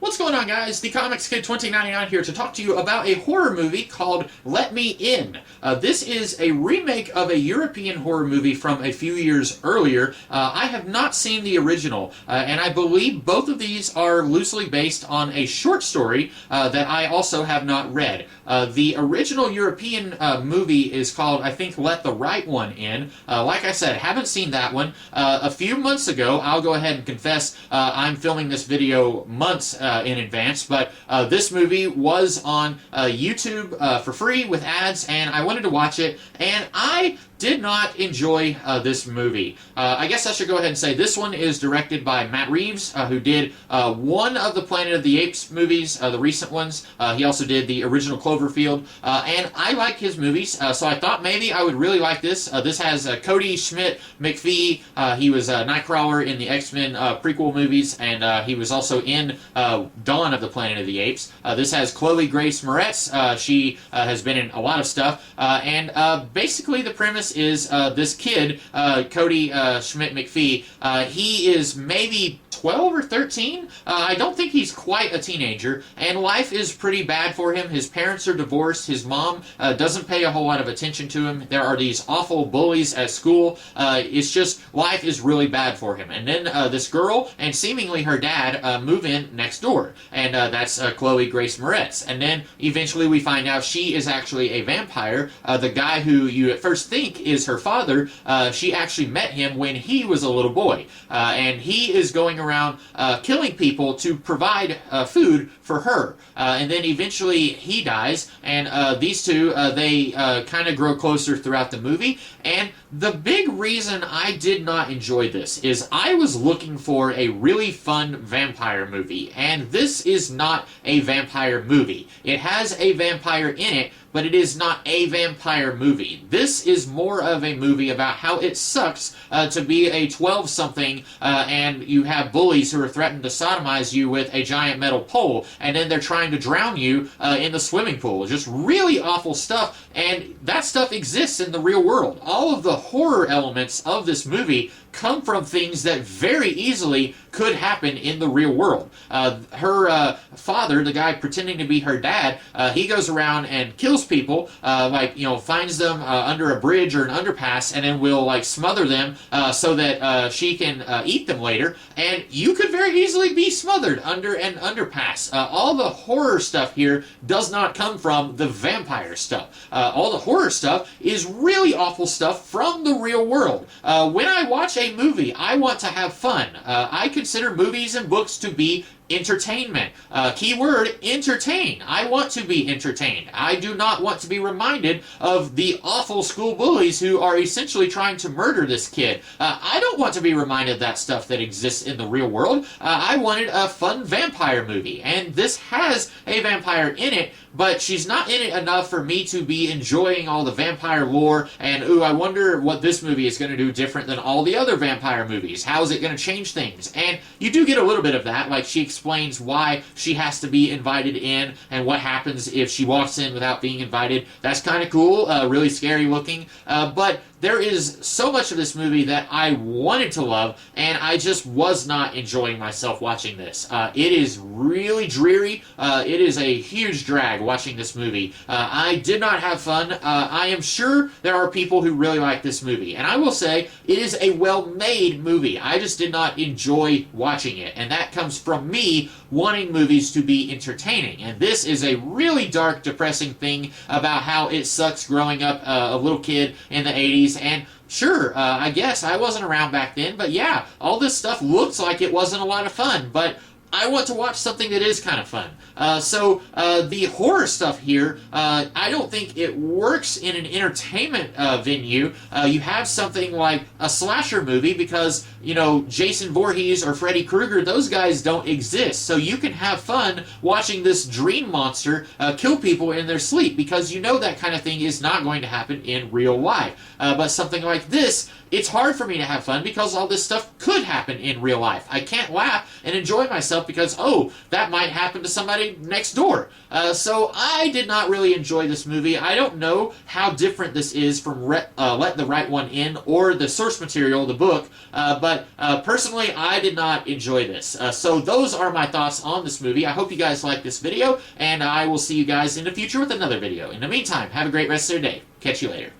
What's going on, guys? The Comics Kid 2099 here to talk to you about a horror movie called Let Me In. This is a remake of a European horror movie from a few years earlier. I have not seen the original, and I believe both of these are loosely based on a short story that I also have not read. The original European movie is called, I think, Let the Right One In. Like I said, haven't seen that one. A few months ago, I'll go ahead and confess, I'm filming this video months in advance, but this movie was on YouTube for free with ads, and I wanted to watch it, and I did not enjoy this movie. I guess I should go ahead and say this one is directed by Matt Reeves, who did one of the Planet of the Apes movies, the recent ones. He also did the original Cloverfield, and I like his movies, so I thought maybe I would really like this. This has Cody Schmidt McPhee. He was Nightcrawler in the X-Men prequel movies, and he was also in Dawn of the Planet of the Apes. This has Chloe Grace Moretz. She has been in a lot of stuff, and basically the premise is this kid, Cody Schmidt McPhee, he is maybe 12 or 13. I don't think he's quite a teenager, and life is pretty bad for him. His parents are divorced. His mom doesn't pay a whole lot of attention to him. There are these awful bullies at school. It's just, life is really bad for him. And then this girl and seemingly her dad move in next door, and that's Chloe Grace Moretz. And then eventually we find out she is actually a vampire. The guy who you at first think is her father, she actually met him when he was a little boy, and he is going around killing people to provide food for her. And then eventually he dies, and these two, they kind of grow closer throughout the movie. And the big reason I did not enjoy this is I was looking for a really fun vampire movie, and this is not a vampire movie. It has a vampire in it, but it is not a vampire movie. This is more of a movie about how it sucks to be a 12-something and you have bullies who are threatening to sodomize you with a giant metal pole, and then they're trying to drown you in the swimming pool. Just really awful stuff, and that stuff exists in the real world. All of the horror elements of this movie come from things that very easily could happen in the real world. Her father, the guy pretending to be her dad, he goes around and kills people, finds them under a bridge or an underpass, and then will smother them so that she can eat them later. And you could very easily be smothered under an underpass. All the horror stuff here does not come from the vampire stuff. All the horror stuff is really awful stuff from the real world. When I watch a movie, I want to have fun. I consider movies and books to be entertainment. Keyword, entertain. I want to be entertained. I do not want to be reminded of the awful school bullies who are essentially trying to murder this kid. I don't want to be reminded of that stuff that exists in the real world. I wanted a fun vampire movie, and this has a vampire in it, but she's not in it enough for me to be enjoying all the vampire lore, and ooh, I wonder what this movie is going to do different than all the other vampire movies. How is it going to change things? And you do get a little bit of that, like she explains why she has to be invited in and what happens if she walks in without being invited. That's kind of cool, really scary looking, but there is so much of this movie that I wanted to love, and I just was not enjoying myself watching this. It is really dreary. It is a huge drag watching this movie. I did not have fun. I am sure there are people who really like this movie, and I will say it is a well-made movie. I just did not enjoy watching it, and that comes from me wanting movies to be entertaining. And this is a really dark, depressing thing about how it sucks growing up a little kid in the 80s. And sure, I guess I wasn't around back then, but yeah, all this stuff looks like it wasn't a lot of fun, but I want to watch something that is kind of fun. So the horror stuff here, I don't think it works in an entertainment venue. You have something like a slasher movie because, Jason Voorhees or Freddy Krueger, those guys don't exist. So you can have fun watching this dream monster kill people in their sleep because that kind of thing is not going to happen in real life. But something like this, it's hard for me to have fun because all this stuff could happen in real life. I can't laugh and enjoy myself stuff because, oh, that might happen to somebody next door. So I did not really enjoy this movie. I don't know how different this is from Let the Right One In or the source material, the book, but personally, I did not enjoy this. So those are my thoughts on this movie. I hope you guys like this video, and I will see you guys in the future with another video. In the meantime, have a great rest of your day. Catch you later.